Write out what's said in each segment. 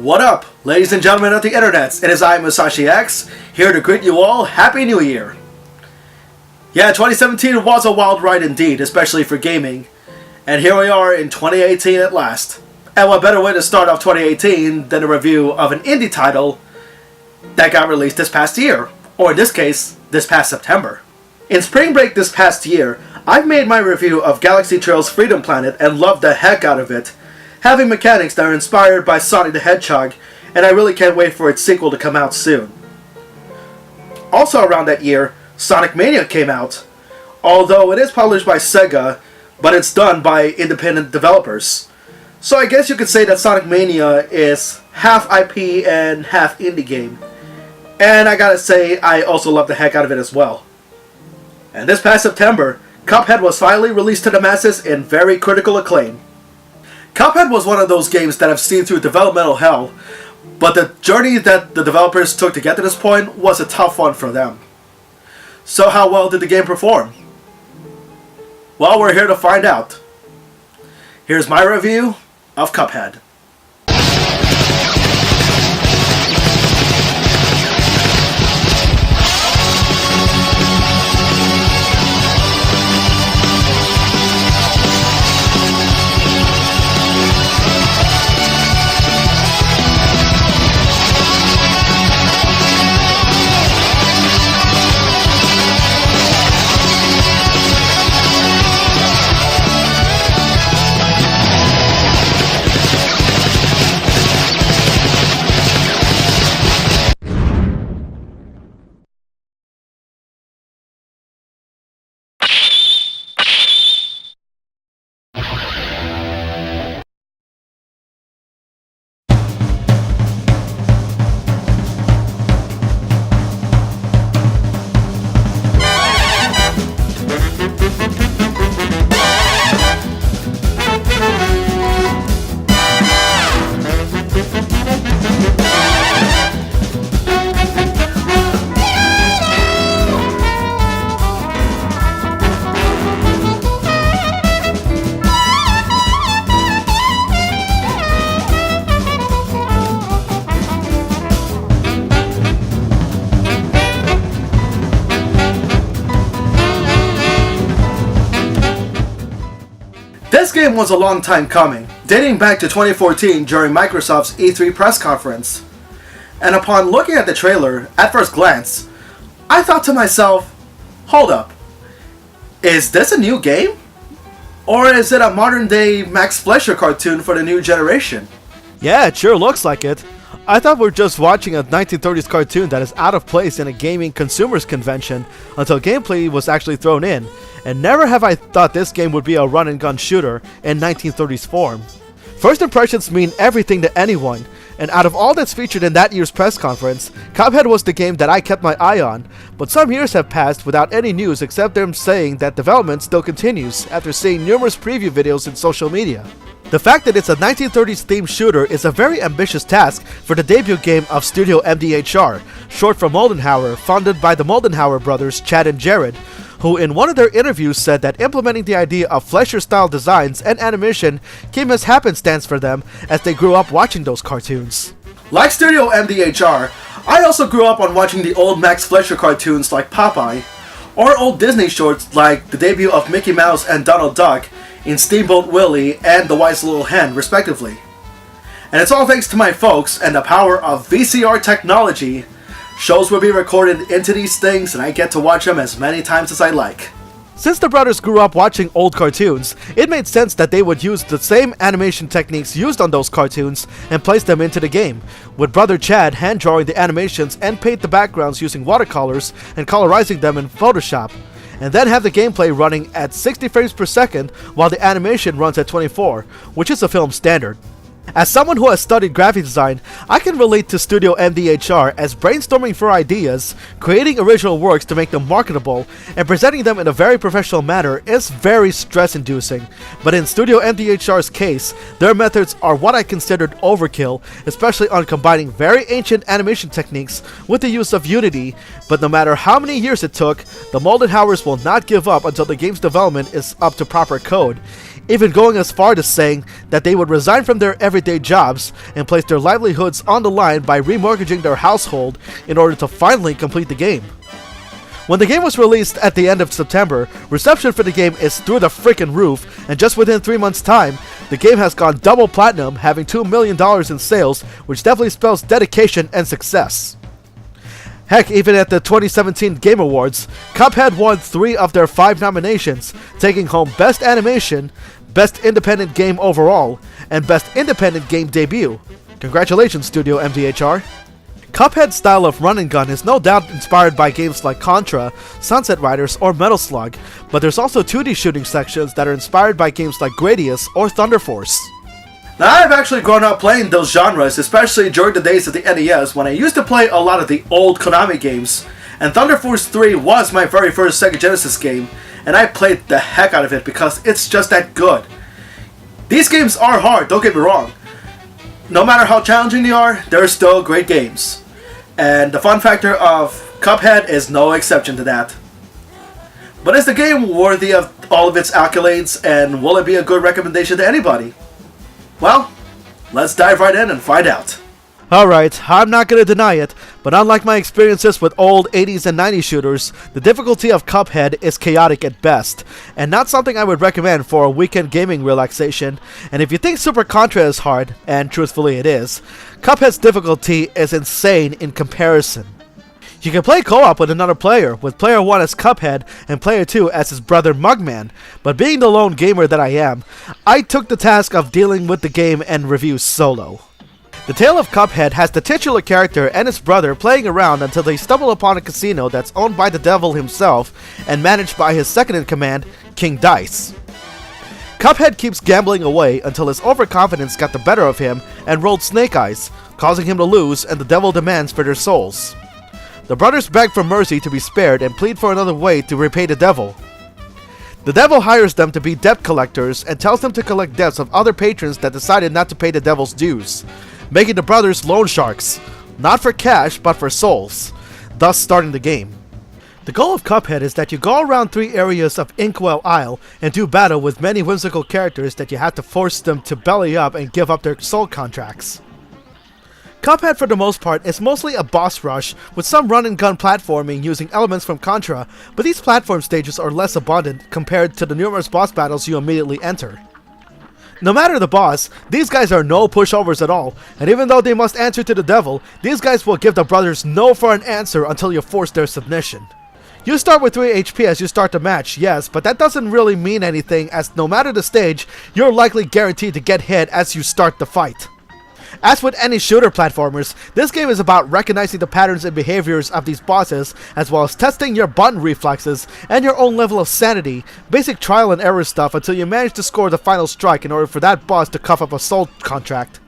What up, ladies and gentlemen of the internets? It is I, Musashi X, here to greet you all Happy New Year. Yeah, 2017 was a wild ride indeed, especially for gaming. And here we are in 2018 at last. And what better way to start off 2018 than a review of an indie title that got released this past year, or in this case, this past September. In spring break this past year, I've made my review of Galaxy Trail's Freedom Planet and loved the heck out of it, having mechanics that are inspired by Sonic the Hedgehog, and I really can't wait for its sequel to come out soon. Also around that year, Sonic Mania came out, although it is published by Sega, but it's done by independent developers. So I guess you could say that Sonic Mania is half IP and half indie game. And I gotta say, I also love the heck out of it as well. And this past September, Cuphead was finally released to the masses in very critical acclaim. Cuphead was one of those games that I've seen through developmental hell, but the journey that the developers took to get to this point was a tough one for them. So how well did the game perform? Well, we're here to find out. Here's my review of Cuphead. This game was a long time coming, dating back to 2014 during Microsoft's E3 press conference. And upon looking at the trailer, at first glance, I thought to myself, hold up, is this a new game? Or is it a modern day Max Fleischer cartoon for the new generation? Yeah, it sure looks like it. I thought we were just watching a 1930s cartoon that is out of place in a gaming consumers convention until gameplay was actually thrown in, and never have I thought this game would be a run and gun shooter in 1930s form. First impressions mean everything to anyone, and out of all that's featured in that year's press conference, Cuphead was the game that I kept my eye on, but some years have passed without any news except them saying that development still continues after seeing numerous preview videos in social media. The fact that it's a 1930s themed shooter is a very ambitious task for the debut game of Studio MDHR, short for Moldenhauer, founded by the Moldenhauer brothers Chad and Jared, who in one of their interviews said that implementing the idea of Fleischer-style designs and animation came as happenstance for them as they grew up watching those cartoons. Like Studio MDHR, I also grew up on watching the old Max Fleischer cartoons like Popeye, or old Disney shorts like the debut of Mickey Mouse and Donald Duck in Steamboat Willie and The Wise Little Hen, respectively. And it's all thanks to my folks and the power of VCR technology. Shows will be recorded into these things and I get to watch them as many times as I like. Since the brothers grew up watching old cartoons, it made sense that they would use the same animation techniques used on those cartoons and place them into the game, with brother Chad hand drawing the animations and paint the backgrounds using watercolors and colorizing them in Photoshop, and then have the gameplay running at 60 frames per second while the animation runs at 24, which is a film standard. As someone who has studied graphic design, I can relate to Studio MDHR as brainstorming for ideas, creating original works to make them marketable, and presenting them in a very professional manner is very stress-inducing. But in Studio MDHR's case, their methods are what I considered overkill, especially on combining very ancient animation techniques with the use of Unity. But no matter how many years it took, the Moldenhauers will not give up until the game's development is up to proper code. even going as far as saying that they would resign from their everyday jobs and place their livelihoods on the line by remortgaging their household in order to finally complete the game. When the game was released at the end of September, reception for the game is through the freaking roof, and just within 3 months' time, the game has gone double platinum, having $2 million in sales, which definitely spells dedication and success. Heck, even at the 2017 Game Awards, Cuphead won 3 of their 5 nominations, taking home Best Animation, Best Independent Game Overall, and Best Independent Game Debut. Congratulations, Studio MDHR. Cuphead's style of run and gun is no doubt inspired by games like Contra, Sunset Riders, or Metal Slug, but there's also 2D shooting sections that are inspired by games like Gradius or Thunder Force. Now, I've actually grown up playing those genres, especially during the days of the NES when I used to play a lot of the old Konami games, and Thunder Force 3 was my very first Sega Genesis game, and I played the heck out of it because it's just that good. These games are hard, don't get me wrong. No matter how challenging they are, they're still great games. And the fun factor of Cuphead is no exception to that. But is the game worthy of all of its accolades, and will it be a good recommendation to anybody? Well, let's dive right in and find out. Alright, I'm not gonna deny it, but unlike my experiences with old 80s and 90s shooters, the difficulty of Cuphead is chaotic at best, and not something I would recommend for a weekend gaming relaxation. And if you think Super Contra is hard, and truthfully it is, Cuphead's difficulty is insane in comparison. You can play co-op with another player, with player 1 as Cuphead and player 2 as his brother Mugman, but being the lone gamer that I am, I took the task of dealing with the game and review solo. The tale of Cuphead has the titular character and his brother playing around until they stumble upon a casino that's owned by the devil himself and managed by his second-in-command, King Dice. Cuphead keeps gambling away until his overconfidence got the better of him and rolled snake eyes, causing him to lose, and the devil demands for their souls. The brothers beg for mercy to be spared and plead for another way to repay the devil. The devil hires them to be debt collectors and tells them to collect debts of other patrons that decided not to pay the devil's dues, making the brothers loan sharks, not for cash but for souls, thus starting the game. The goal of Cuphead is that you go around 3 areas of Inkwell Isle and do battle with many whimsical characters that you have to force them to belly up and give up their soul contracts. Cuphead for the most part is mostly a boss rush with some run and gun platforming using elements from Contra, but these platform stages are less abundant compared to the numerous boss battles you immediately enter. No matter the boss, these guys are no pushovers at all, and even though they must answer to the devil, these guys will give the brothers no for an answer until you force their submission. You start with 3 HP as you start the match, yes, but that doesn't really mean anything, as no matter the stage, you're likely guaranteed to get hit as you start the fight. As with any shooter platformers, this game is about recognizing the patterns and behaviors of these bosses, as well as testing your button reflexes and your own level of sanity, basic trial and error stuff until you manage to score the final strike in order for that boss to cuff up a soul contract.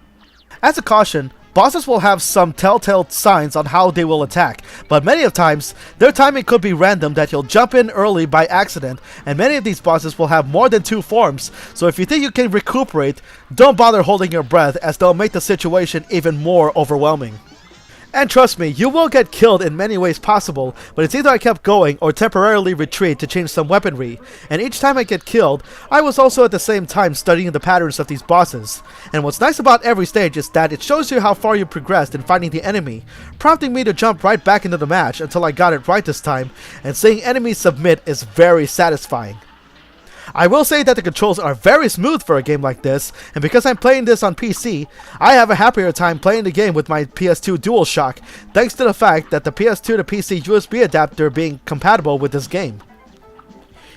As a caution, bosses will have some telltale signs on how they will attack, but many of times, their timing could be random that you'll jump in early by accident, and many of these bosses will have more than 2 forms, so if you think you can recuperate, don't bother holding your breath as they'll make the situation even more overwhelming. And trust me, you will get killed in many ways possible, but it's either I kept going or temporarily retreat to change some weaponry, and each time I get killed, I was also at the same time studying the patterns of these bosses. And what's nice about every stage is that it shows you how far you progressed in fighting the enemy, prompting me to jump right back into the match until I got it right this time, and seeing enemies submit is very satisfying. I will say that the controls are very smooth for a game like this, and because I'm playing this on PC, I have a happier time playing the game with my PS2 DualShock, thanks to the fact that the PS2 to PC USB adapter being compatible with this game.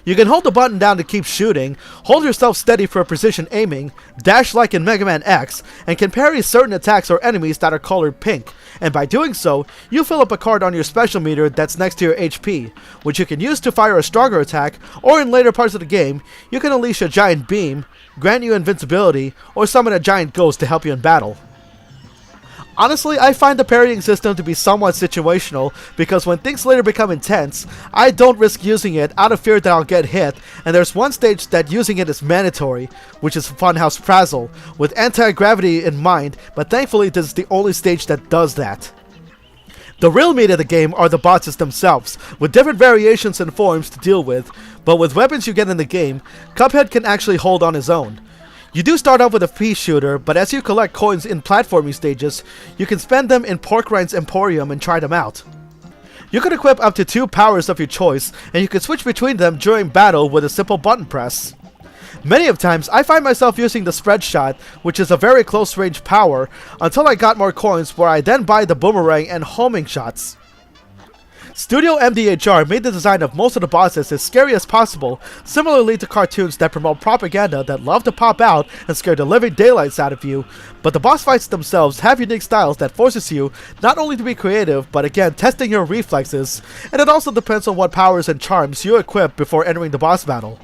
You can hold the button down to keep shooting, hold yourself steady for precision aiming, dash like in Mega Man X, and can parry certain attacks or enemies that are colored pink, and by doing so, you fill up a card on your special meter that's next to your HP, which you can use to fire a stronger attack, or in later parts of the game, you can unleash a giant beam, grant you invincibility, or summon a giant ghost to help you in battle. Honestly, I find the parrying system to be somewhat situational, because when things later become intense, I don't risk using it out of fear that I'll get hit, and there's one stage that using it is mandatory, which is Funhouse Frazzle, with anti-gravity in mind, but thankfully this is the only stage that does that. The real meat of the game are the bosses themselves, with different variations and forms to deal with, but with weapons you get in the game, Cuphead can actually hold on his own. You do start off with a pea shooter, but as you collect coins in platforming stages, you can spend them in Porkrind's Emporium and try them out. You can equip up to 2 powers of your choice, and you can switch between them during battle with a simple button press. Many of times, I find myself using the spread shot, which is a very close range power, until I got more coins where I then buy the boomerang and homing shots. Studio MDHR made the design of most of the bosses as scary as possible, similarly to cartoons that promote propaganda that love to pop out and scare the living daylights out of you, but the boss fights themselves have unique styles that forces you not only to be creative, but again testing your reflexes, and it also depends on what powers and charms you equip before entering the boss battle.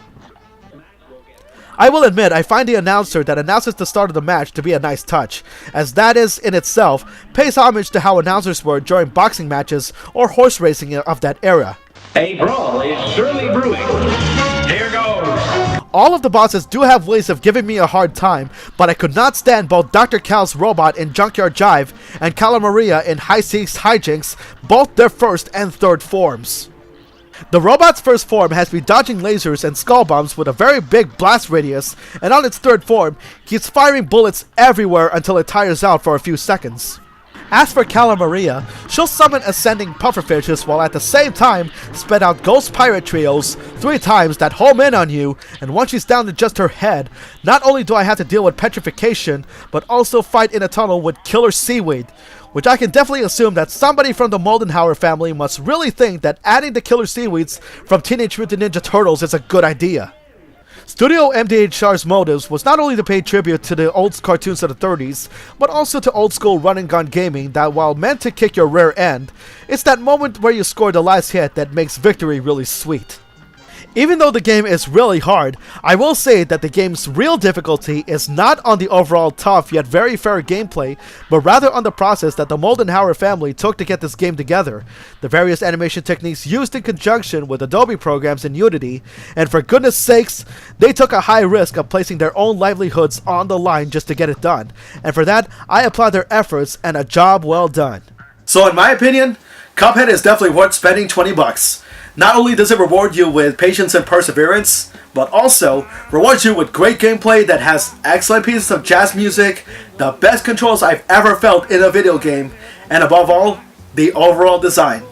I will admit, I find the announcer that announces the start of the match to be a nice touch, as that is, in itself, pays homage to how announcers were during boxing matches or horse racing of that era. A brawl is surely brewing. Here goes. All of the bosses do have ways of giving me a hard time, but I could not stand both Dr. Cal's robot in Junkyard Jive and Cala Maria in High Seas Hijinks, both their first and third forms. The robot's first form has me dodging lasers and skull bombs with a very big blast radius, and on its third form, keeps firing bullets everywhere until it tires out for a few seconds. As for Cala Maria, she'll summon ascending pufferfishes while at the same time spit out ghost pirate trios 3 times that home in on you, and once she's down to just her head, not only do I have to deal with petrification, but also fight in a tunnel with killer seaweed, which I can definitely assume that somebody from the Moldenhauer family must really think that adding the killer seaweeds from Teenage Mutant Ninja Turtles is a good idea. Studio MDHR's motives was not only to pay tribute to the old cartoons of the 30s, but also to old school run and gun gaming that, while meant to kick your rear end, it's that moment where you score the last hit that makes victory really sweet. Even though the game is really hard, I will say that the game's real difficulty is not on the overall tough yet very fair gameplay, but rather on the process that the Moldenhauer family took to get this game together, the various animation techniques used in conjunction with Adobe programs in Unity, and for goodness sakes, they took a high risk of placing their own livelihoods on the line just to get it done, and for that, I applaud their efforts and a job well done. So in my opinion, Cuphead is definitely worth spending $20. Not only does it reward you with patience and perseverance, but also rewards you with great gameplay that has excellent pieces of jazz music, the best controls I've ever felt in a video game, and above all, the overall design.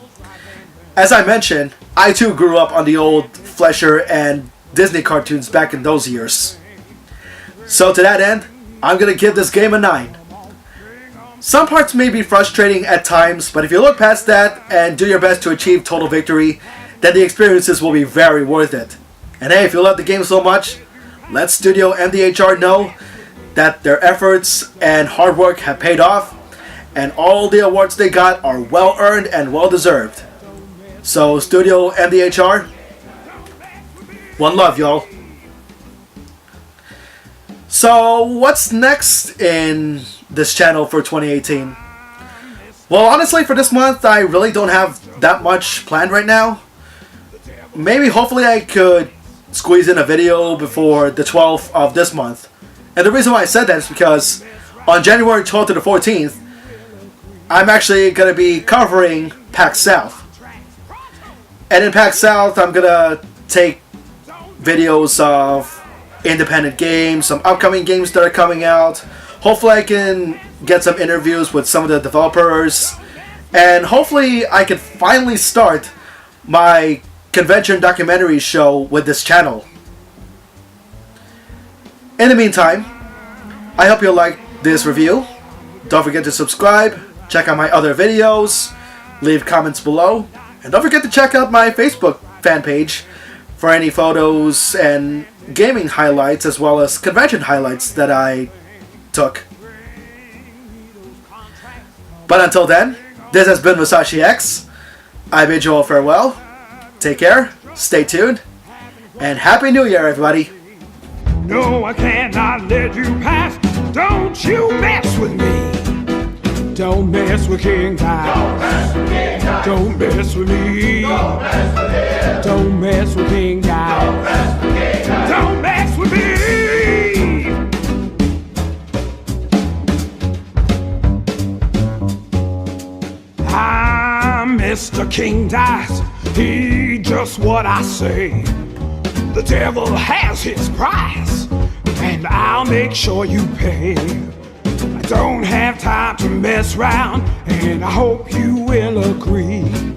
As I mentioned, I too grew up on the old Fleischer and Disney cartoons back in those years. So to that end, I'm going to give this game a 9. Some parts may be frustrating at times, but if you look past that and do your best to achieve total victory, then the experiences will be very worth it. And hey, if you love the game so much, let Studio MDHR know that their efforts and hard work have paid off, and all the awards they got are well earned and well deserved. So Studio MDHR, one love, y'all. So what's next in this channel for 2018? Well, honestly, for this month, I really don't have that much planned right now. Maybe, hopefully, I could squeeze in a video before the 12th of this month. And the reason why I said that is because on January 12th to the 14th, I'm actually going to be covering PAX South. And in PAX South, I'm going to take videos of independent games, some upcoming games that are coming out. Hopefully I can get some interviews with some of the developers, and hopefully I can finally start my convention documentary show with this channel. In the meantime, I hope you liked this review. Don't forget to subscribe, check out my other videos, leave comments below, and don't forget to check out my Facebook fan page for any photos and gaming highlights as well as convention highlights that I took. But until then, this has been Musashi X. I bid you all farewell. Take care, stay tuned, and Happy New Year, everybody. No, I cannot let you pass. Don't you mess with me. Don't mess with King Guy. Don't mess with me. Don't mess with King Guy. Don't mess with me. Ah. Mr. King dies, heed just what I say. The devil has his price, and I'll make sure you pay. I don't have time to mess round, and I hope you will agree.